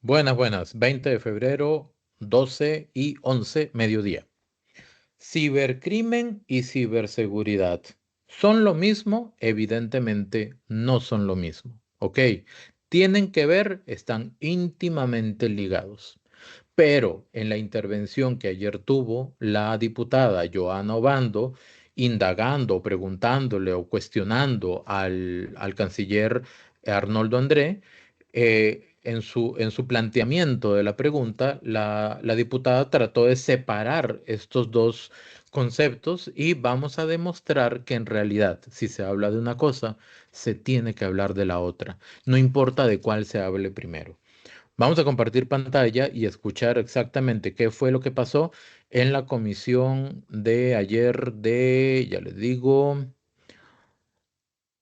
Buenas, buenas. 20 de febrero, 12 y 11, mediodía. Cibercrimen y ciberseguridad. ¿Son lo mismo? Evidentemente no son lo mismo. ¿Ok? Tienen que ver, están íntimamente ligados. Pero en la intervención que ayer tuvo la diputada Joana Obando, indagando, preguntándole o cuestionando al canciller Arnoldo André, en su planteamiento de la pregunta, la diputada trató de separar estos dos conceptos y vamos a demostrar que en realidad, si se habla de una cosa, se tiene que hablar de la otra. No importa de cuál se hable primero. Vamos a compartir pantalla y escuchar exactamente qué fue lo que pasó en la comisión de ayer de, ya les digo,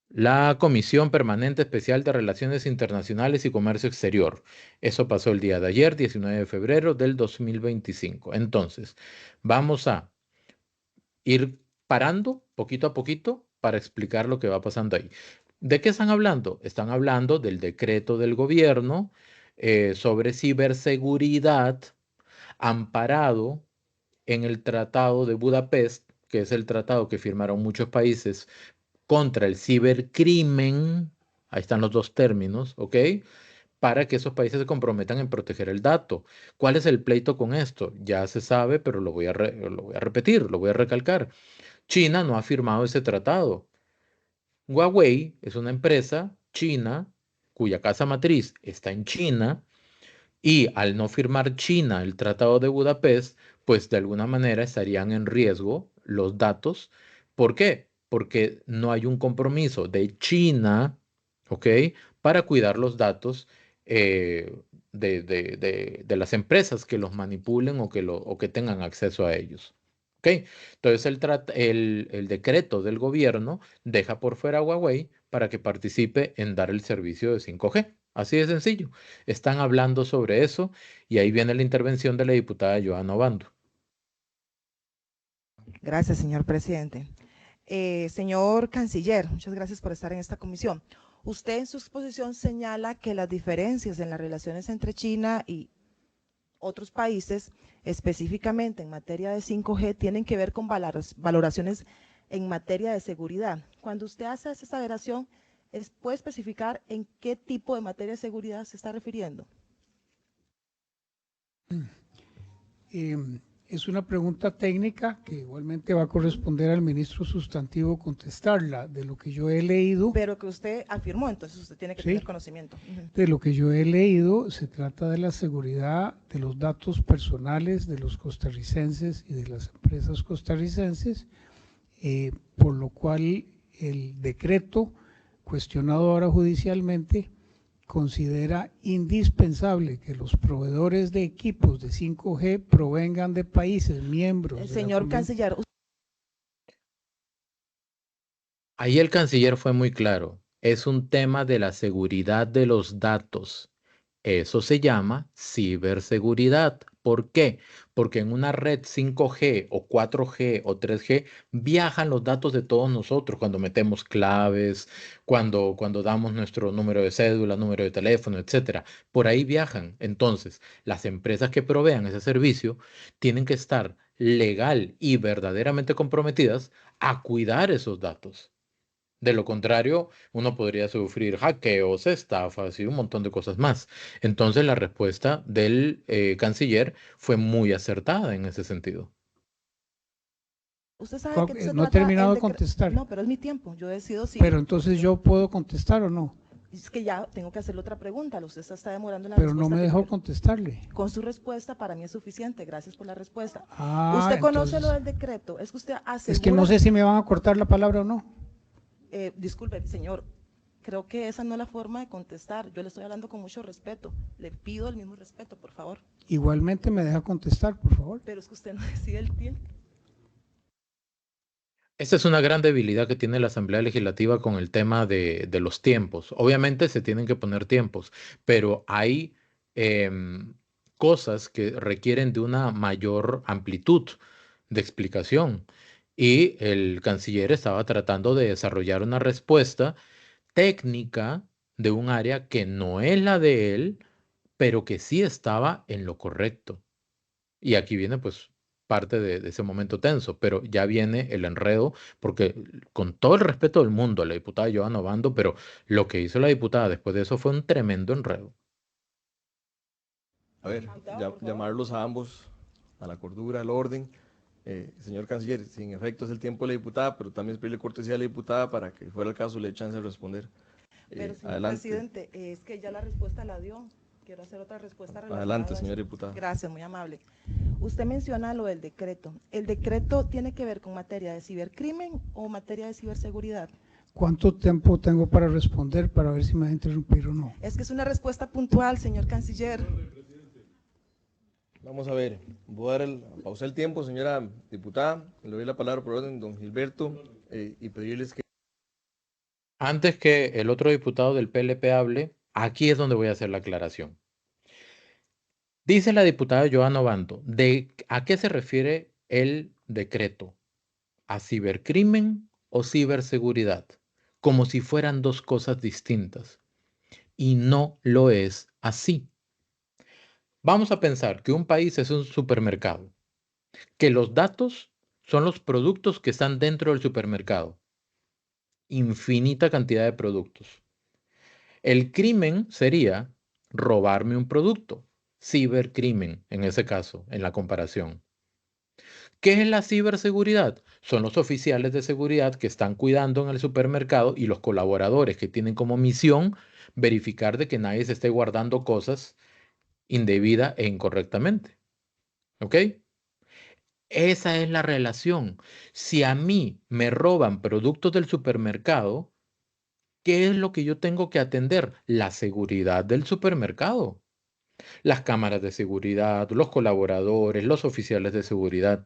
la Comisión Permanente Especial de Relaciones Internacionales y Comercio Exterior. Eso pasó el día de ayer, 19 de febrero del 2025. Entonces, vamos a ir parando poquito a poquito para explicar lo que va pasando ahí. ¿De qué están hablando? Están hablando del decreto del gobierno sobre ciberseguridad amparado en el Tratado de Budapest, que es el tratado que firmaron muchos países contra el cibercrimen. Ahí están los dos términos, ¿ok? Para que esos países se comprometan en proteger el dato. ¿Cuál es el pleito con esto? Ya se sabe, pero lo voy a repetir, lo voy a recalcar. China no ha firmado ese tratado. Huawei es una empresa china cuya casa matriz está en China y al no firmar China el Tratado de Budapest, pues de alguna manera estarían en riesgo los datos. ¿Por qué? Porque no hay un compromiso de China, ¿ok? Para cuidar los datos de las empresas que los manipulen o que tengan acceso a ellos. ¿Ok? Entonces el decreto del gobierno deja por fuera a Huawei para que participe en dar el servicio de 5G. Así de sencillo. Están hablando sobre eso y ahí viene la intervención de la diputada Joana Obando. Gracias, señor presidente. Señor canciller, muchas gracias por estar en esta comisión. Usted en su exposición señala que las diferencias en las relaciones entre China y otros países, específicamente en materia de 5G, tienen que ver con valoraciones en materia de seguridad. Cuando usted hace esa aseveración, ¿puede especificar en qué tipo de materia de seguridad se está refiriendo? Eh, es una pregunta técnica que igualmente va a corresponder al ministro sustantivo contestarla. De lo que yo he leído, Pero que usted afirmó, entonces usted tiene que tener sí, conocimiento. de lo que yo he leído, se trata de la seguridad de los datos personales de los costarricenses y de las empresas costarricenses, por lo cual el decreto cuestionado ahora judicialmente considera indispensable que los proveedores de equipos de 5G provengan de países miembros de la Señor Convención. canciller, Ahí el canciller fue muy claro. Es un tema de la seguridad de los datos. Eso se llama ciberseguridad. ¿Por qué? Porque en una red 5G o 4G o 3G viajan los datos de todos nosotros cuando metemos claves, cuando damos nuestro número de cédula, número de teléfono, etcétera. Por ahí viajan. Entonces, las empresas que provean ese servicio tienen que estar legal y verdaderamente comprometidas a cuidar esos datos. De lo contrario, uno podría sufrir hackeos, estafas y un montón de cosas más. Entonces, la respuesta del canciller fue muy acertada en ese sentido. usted sabe que se No he trata el terminado de decreto. contestar, No, pero es mi tiempo. Yo decido si. pero entonces yo puedo contestar o no, Es que ya tengo que hacerle otra pregunta. Usted se está demorando en la pero no respuesta me que yo dejó quiero. contestarle. Con su respuesta para mí es suficiente. Gracias por la respuesta. Ah, ¿Usted conoce lo entonces, del decreto? Es que usted es que no asegura. sé si me van a cortar la palabra o no, Disculpe, señor. Creo que esa no es la forma de contestar. Yo le estoy hablando con mucho respeto. Le pido el mismo respeto, por favor. igualmente me deja contestar, por favor. Pero es que usted no decide el tiempo. Esta es una gran debilidad que tiene la Asamblea Legislativa con el tema de los tiempos. Obviamente se tienen que poner tiempos, pero hay em, cosas que requieren de una mayor amplitud de explicación. Y el canciller estaba tratando de desarrollar una respuesta técnica de un área que no es la de él, pero que sí estaba en lo correcto. Y aquí viene pues parte de ese momento tenso, pero ya viene el enredo, porque con todo el respeto del mundo a la diputada Johanna Obando, pero lo que hizo la diputada después de eso fue un tremendo enredo. A ver, llamarlos a ambos a la cordura, al orden. Señor canciller, sin efecto es el tiempo de la diputada, pero también pedirle cortesía a la diputada para que fuera el caso le dé chance de responder. Pero, señor Adelante. presidente, es que ya la respuesta la dio. Quiero hacer otra respuesta relacionada Adelante, a señora eso. diputada. Gracias, muy amable. Usted menciona lo del decreto. ¿El decreto tiene que ver con materia de cibercrimen o materia de ciberseguridad? ¿Cuánto tiempo tengo para responder para ver si me va a interrumpir o no? Es que es una respuesta puntual, señor canciller. Vamos a ver, voy a dar pausar el tiempo, señora diputada. Le doy la palabra por orden, don Gilberto, y pedirles que... Antes que el otro diputado del PLP hable, aquí es donde voy a hacer la aclaración. Dice la diputada Johanna Obando, ¿a qué se refiere el decreto? ¿A cibercrimen o ciberseguridad? Como si fueran dos cosas distintas. Y no lo es así. Vamos a pensar que un país es un supermercado, que los datos son los productos que están dentro del supermercado. Infinita cantidad de productos. El crimen sería robarme un producto. Cibercrimen, en ese caso, en la comparación. ¿Qué es la ciberseguridad? Son los oficiales de seguridad que están cuidando en el supermercado y los colaboradores que tienen como misión verificar de que nadie se esté guardando cosas indebida e incorrectamente. ¿Ok? Esa es la relación. Si a mí me roban productos del supermercado, ¿qué es lo que yo tengo que atender? La seguridad del supermercado. Las cámaras de seguridad, los colaboradores, los oficiales de seguridad.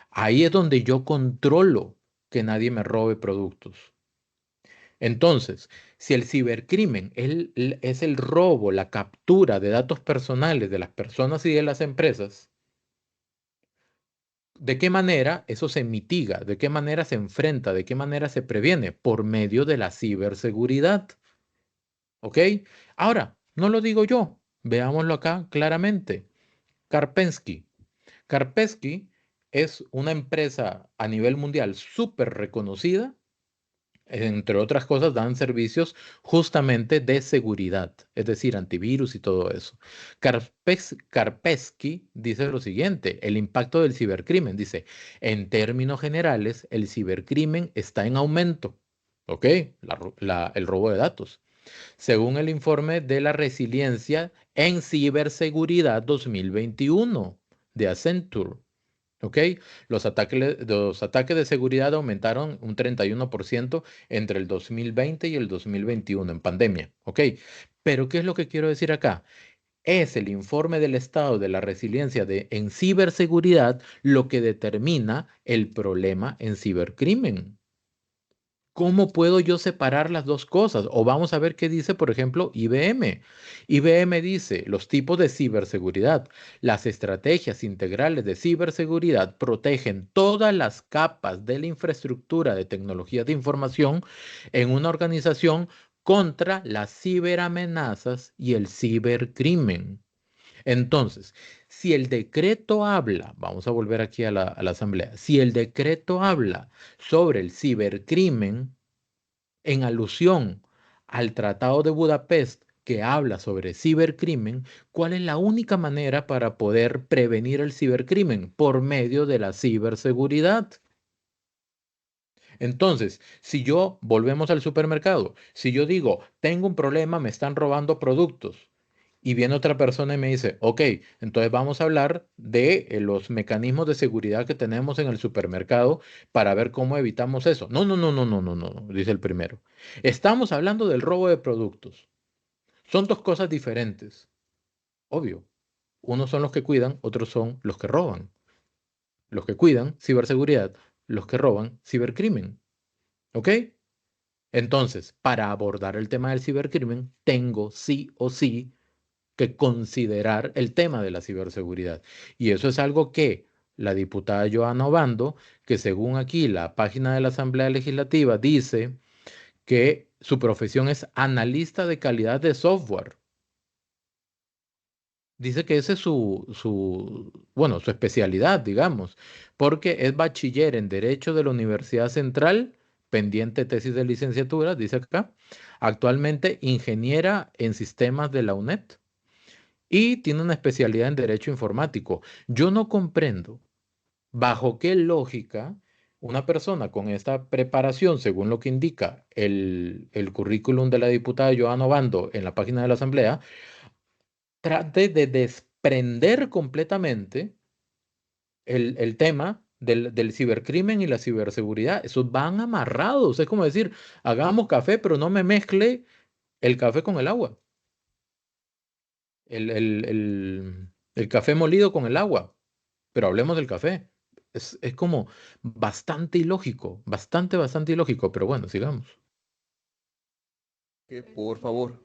Ahí es donde yo controlo que nadie me robe productos. Entonces, si el cibercrimen es el robo, la captura de datos personales de las personas y de las empresas, ¿de qué manera eso se mitiga? ¿De qué manera se enfrenta? ¿De qué manera se previene? Por medio de la ciberseguridad. ¿Ok? Ahora, no lo digo yo. Veámoslo acá claramente. Kaspersky. Kaspersky es una empresa a nivel mundial súper reconocida. Entre otras cosas, dan servicios justamente de seguridad, es decir, antivirus y todo eso. Kaspersky dice lo siguiente, el impacto del cibercrimen. Dice, en términos generales, el cibercrimen está en aumento. ¿Ok? El robo de datos. Según el informe de la resiliencia en ciberseguridad 2021 de Accenture. ¿Ok? Los ataques de seguridad aumentaron un 31% entre el 2020 y el 2021 en pandemia. ¿Ok? Pero ¿qué es lo que quiero decir acá? Es el informe del estado de la resiliencia en ciberseguridad lo que determina el problema en cibercrimen. ¿Cómo puedo yo separar las dos cosas? O vamos a ver qué dice, por ejemplo, IBM. IBM dice, los tipos de ciberseguridad, las estrategias integrales de ciberseguridad protegen todas las capas de la infraestructura de tecnologías de información en una organización contra las ciberamenazas y el cibercrimen. Entonces, si el decreto habla, vamos a volver aquí a la asamblea, si el decreto habla sobre el cibercrimen en alusión al Tratado de Budapest que habla sobre cibercrimen, ¿cuál es la única manera para poder prevenir el cibercrimen? Por medio de la ciberseguridad. Entonces, si yo, volvemos al supermercado, si yo digo, tengo un problema, me están robando productos, y viene otra persona y me dice, ok, entonces vamos a hablar de los mecanismos de seguridad que tenemos en el supermercado para ver cómo evitamos eso. No, no, no, no, no, no, no, dice el primero. Estamos hablando del robo de productos. Son dos cosas diferentes. Obvio. Unos son los que cuidan, otros son los que roban. Los que cuidan, ciberseguridad, los que roban, cibercrimen. ¿Ok? Entonces, para abordar el tema del cibercrimen, tengo sí o sí que considerar el tema de la ciberseguridad. Y eso es algo que la diputada Johanna Obando, que según aquí la página de la Asamblea Legislativa dice que su profesión es analista de calidad de software. Dice que ese es bueno, su especialidad, digamos, porque es bachiller en Derecho de la Universidad Central, pendiente tesis de licenciatura, dice acá, actualmente ingeniera en sistemas de la UNED y tiene una especialidad en Derecho Informático. Yo no comprendo bajo qué lógica una persona con esta preparación, según lo que indica el currículum de la diputada Joana Obando en la página de la Asamblea, trate de desprender completamente el tema del cibercrimen y la ciberseguridad. Esos van amarrados. Es como decir, hagamos café, pero no me mezcle el café con el agua. El café molido con el agua. Pero hablemos del café. Es como bastante ilógico, bastante ilógico, pero bueno, sigamos. Que por favor,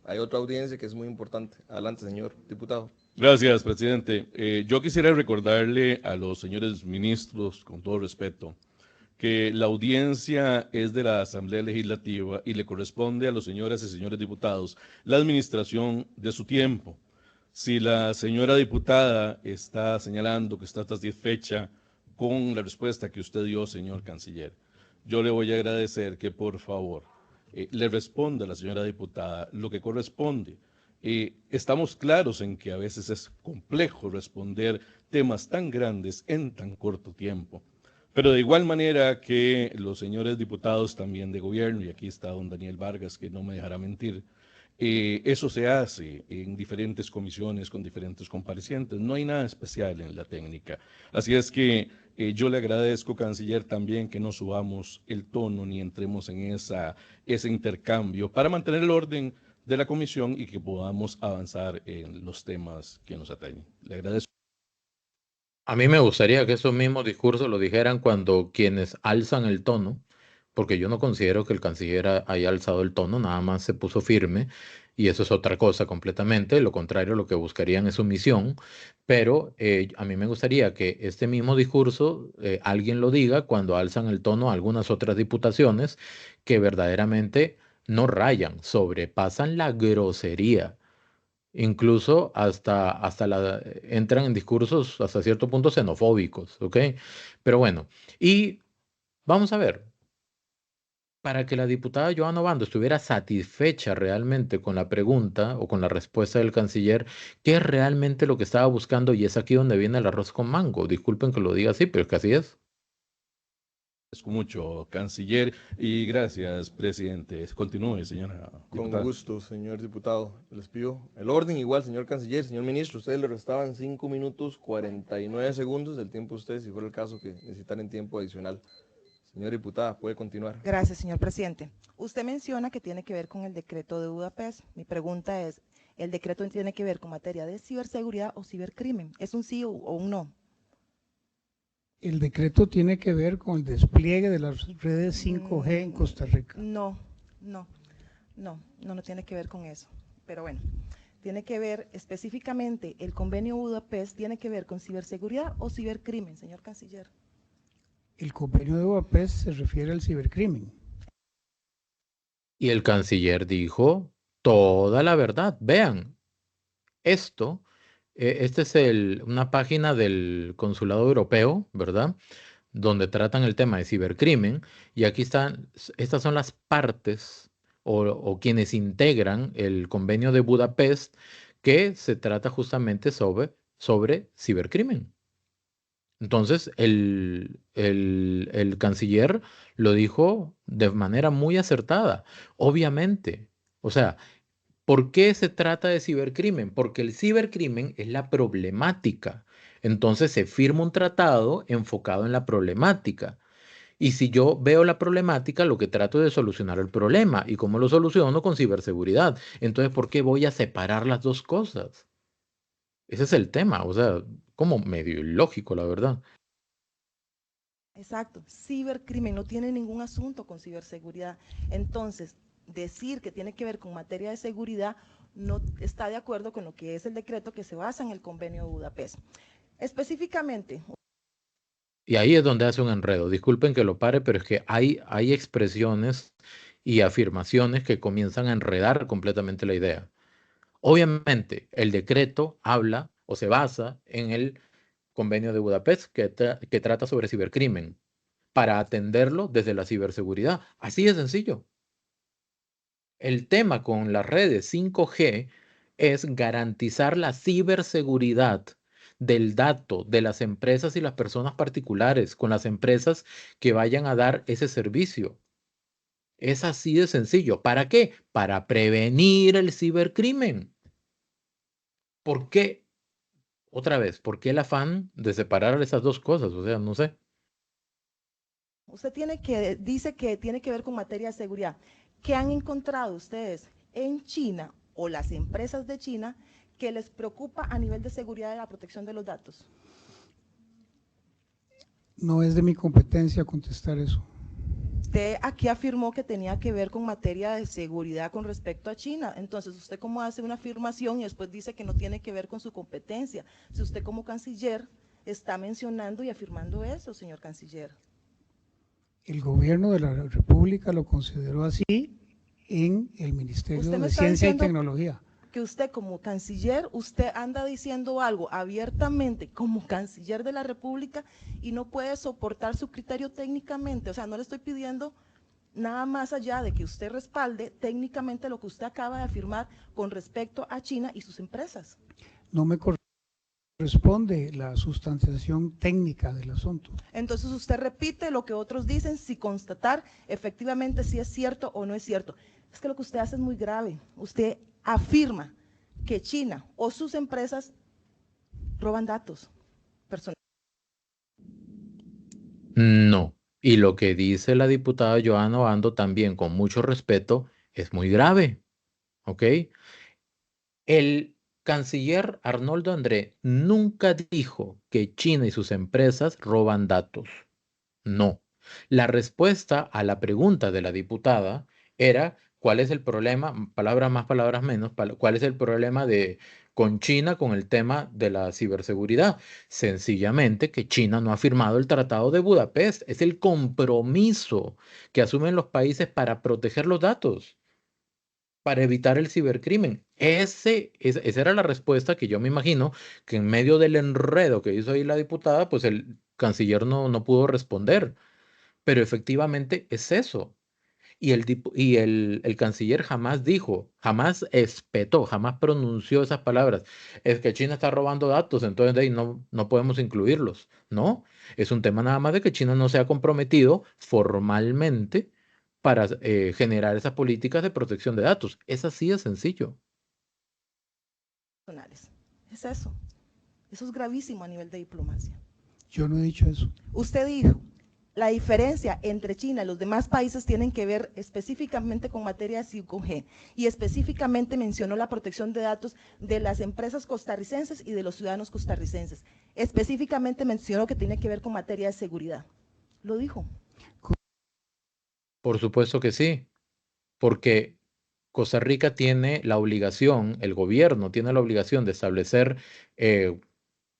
hay otra audiencia que es muy importante. Adelante, señor diputado. Gracias, presidente. Yo quisiera recordarle a los señores ministros, con todo respeto, que la audiencia es de la Asamblea Legislativa y le corresponde a los señoras y señores diputados la administración de su tiempo. Si la señora diputada está señalando que está satisfecha con la respuesta que usted dio, señor canciller, yo le voy a agradecer que por favor le responda a la señora diputada lo que corresponde. Estamos claros en que a veces es complejo responder temas tan grandes en tan corto tiempo. Pero de igual manera que los señores diputados también de gobierno, y aquí está don Daniel Vargas, que no me dejará mentir, eso se hace en diferentes comisiones con diferentes comparecientes. No hay nada especial en la técnica. Así es que yo le agradezco, canciller, también que no subamos el tono ni entremos en ese intercambio para mantener el orden de la comisión y que podamos avanzar en los temas que nos atañen. Le agradezco. A mí me gustaría que esos mismos discursos lo dijeran cuando quienes alzan el tono, porque yo no considero que el canciller haya alzado el tono, nada más se puso firme y eso es otra cosa completamente, lo contrario, lo que buscarían es sumisión, pero a mí me gustaría que este mismo discurso alguien lo diga cuando alzan el tono a algunas otras diputaciones que verdaderamente no rayan, sobrepasan la grosería. Incluso entran en discursos hasta cierto punto xenofóbicos, ¿ok? Pero bueno, y vamos a ver, para que la diputada Joana Obando estuviera satisfecha realmente con la pregunta o con la respuesta del canciller, ¿qué es realmente lo que estaba buscando? Y es aquí donde viene el arroz con mango. Disculpen que lo diga así, pero es que así es. Agradezco mucho, canciller, y gracias, presidente. Continúe, señora Con diputada. gusto, señor diputado. Les pido el orden igual, señor canciller, señor ministro. Ustedes le restaban 5 minutos 49 segundos del tiempo a ustedes, si fuera el caso que necesitaran tiempo adicional. Señora diputada, puede continuar. Gracias, señor presidente. Usted menciona que tiene que ver con el decreto de Budapest. Mi pregunta es, ¿el decreto tiene que ver con materia de ciberseguridad o cibercrimen? ¿Es un sí o un no? El decreto tiene que ver con el despliegue de las redes 5G en Costa Rica. No tiene que ver con eso. Pero bueno, tiene que ver específicamente, el convenio Budapest tiene que ver con ciberseguridad o cibercrimen, señor canciller. El convenio de Budapest se refiere al cibercrimen. Y el canciller dijo toda la verdad. Vean, esta es una página del Consulado Europeo, ¿verdad? Donde tratan el tema de cibercrimen. Y aquí estas son las partes o quienes integran el convenio de Budapest que se trata justamente sobre cibercrimen. Entonces, el canciller lo dijo de manera muy acertada. Obviamente, o sea, ¿por qué se trata de cibercrimen? Porque el cibercrimen es la problemática. Entonces se firma un tratado enfocado en la problemática. Y si yo veo la problemática, lo que trato es de solucionar el problema. ¿Y cómo lo soluciono? Con ciberseguridad. Entonces, ¿por qué voy a separar las dos cosas? Ese es el tema. O sea, como medio ilógico, la verdad. Exacto, cibercrimen no tiene ningún asunto con ciberseguridad. Entonces, decir que tiene que ver con materia de seguridad no está de acuerdo con lo que es el decreto que se basa en el convenio de Budapest. Específicamente. Y ahí es donde hace un enredo. Disculpen que lo pare, pero es que hay expresiones y afirmaciones que comienzan a enredar completamente la idea. Obviamente, el decreto habla o se basa en el Convenio de Budapest que trata sobre cibercrimen para atenderlo desde la ciberseguridad. Así de sencillo. El tema con las redes 5G es garantizar la ciberseguridad del dato de las empresas y las personas particulares con las empresas que vayan a dar ese servicio. Es así de sencillo. ¿Para qué? Para prevenir el cibercrimen. ¿Por qué? Otra vez, ¿por qué el afán de separar esas dos cosas? O sea, no sé. Usted dice que tiene que ver con materia de seguridad. ¿Qué han encontrado ustedes en China o las empresas de China que les preocupa a nivel de seguridad de la protección de los datos? No es de mi competencia contestar eso. Usted aquí afirmó que tenía que ver con materia de seguridad con respecto a China. Entonces, ¿usted cómo hace una afirmación y después dice que no tiene que ver con su competencia? Si usted como canciller está mencionando y afirmando eso, señor canciller. El gobierno de la República lo consideró así en el Ministerio de Ciencia y Tecnología. Que usted como canciller, usted anda diciendo algo abiertamente como canciller de la República y no puede soportar su criterio técnicamente. O sea, no le estoy pidiendo nada más allá de que usted respalde técnicamente lo que usted acaba de afirmar con respecto a China y sus empresas. No me corresponde la sustanciación técnica del asunto. Entonces usted repite lo que otros dicen sin constatar efectivamente si es cierto o no es cierto. Es que lo que usted hace es muy grave. Usted afirma que China o sus empresas roban datos personales. No. Y lo que dice la diputada Joana Obando también con mucho respeto es muy grave. ¿Ok? El canciller Arnoldo André nunca dijo que China y sus empresas roban datos. No. La respuesta a la pregunta de la diputada era, ¿cuál es el problema? Palabras más, palabras menos. ¿Cuál es el problema con China con el tema de la ciberseguridad? Sencillamente que China no ha firmado el Tratado de Budapest. Es el compromiso que asumen los países para proteger los datos, para evitar el cibercrimen. Esa era la respuesta que yo me imagino que en medio del enredo que hizo ahí la diputada, pues el canciller no pudo responder. Pero efectivamente es eso. Y el canciller jamás dijo, jamás espetó, jamás pronunció esas palabras. Es que China está robando datos, entonces de ahí no podemos incluirlos. No, es un tema nada más de que China no se ha comprometido formalmente para generar esas políticas de protección de datos. Es así de sencillo. Es eso. Eso es gravísimo a nivel de diplomacia. Yo no he dicho eso. Usted dijo, la diferencia entre China y los demás países tienen que ver específicamente con materia de 5G y específicamente mencionó la protección de datos de las empresas costarricenses y de los ciudadanos costarricenses. Específicamente mencionó que tiene que ver con materia de seguridad. ¿Lo dijo? Por supuesto que sí, porque Costa Rica tiene la obligación, el gobierno tiene la obligación de establecer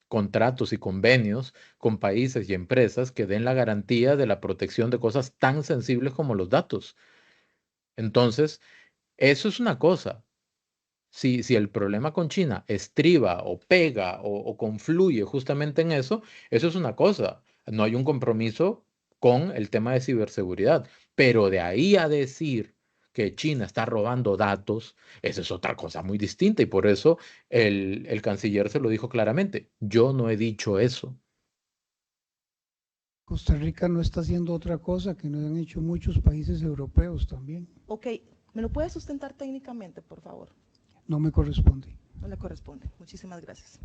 contratos y convenios con países y empresas que den la garantía de la protección de cosas tan sensibles como los datos. Entonces, eso es una cosa. Si el problema con China estriba o pega o confluye justamente en eso es una cosa. No hay un compromiso con el tema de ciberseguridad. Pero de ahí a decir que China está robando datos, esa es otra cosa muy distinta. Y por eso el canciller se lo dijo claramente. Yo no he dicho eso. Costa Rica no está haciendo otra cosa que no han hecho muchos países europeos también. Ok, ¿me lo puede sustentar técnicamente, por favor? No me corresponde. No le corresponde. Muchísimas gracias.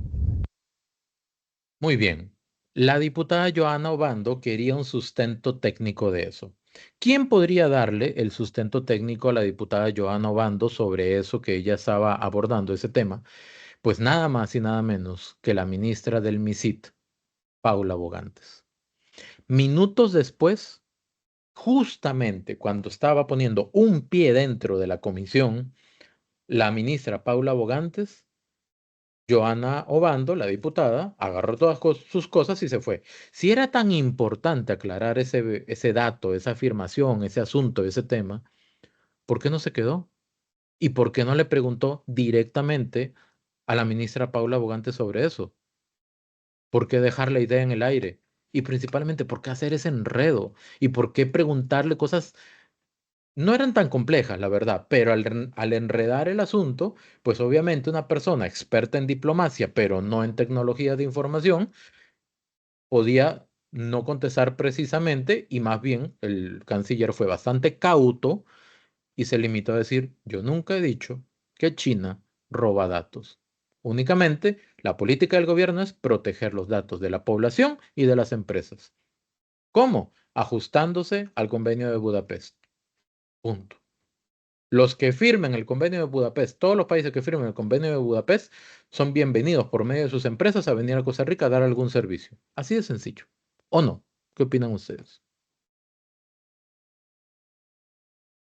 Muy bien. La diputada Joana Obando quería un sustento técnico de eso. ¿Quién podría darle el sustento técnico a la diputada Joana Obando sobre eso que ella estaba abordando, ese tema? Pues nada más y nada menos que la ministra del MISIT, Paula Bogantes. Minutos después, justamente cuando estaba poniendo un pie dentro de la comisión, la ministra Paula Bogantes, Joana Obando, la diputada, agarró todas sus cosas y se fue. Si era tan importante aclarar ese dato, esa afirmación, ese asunto, ese tema, ¿por qué no se quedó? ¿Y por qué no le preguntó directamente a la ministra Paula Bogante sobre eso? ¿Por qué dejar la idea en el aire? Y principalmente, ¿por qué hacer ese enredo? ¿Y por qué preguntarle cosas? No eran tan complejas, la verdad, pero al enredar el asunto, pues obviamente una persona experta en diplomacia, pero no en tecnologías de información, podía no contestar precisamente y más bien el canciller fue bastante cauto y se limitó a decir, yo nunca he dicho que China roba datos. Únicamente la política del gobierno es proteger los datos de la población y de las empresas. ¿Cómo? Ajustándose al convenio de Budapest. Punto. Los que firmen el convenio de Budapest, todos los países que firmen el convenio de Budapest, son bienvenidos por medio de sus empresas a venir a Costa Rica a dar algún servicio. Así de sencillo. ¿O no? ¿Qué opinan ustedes?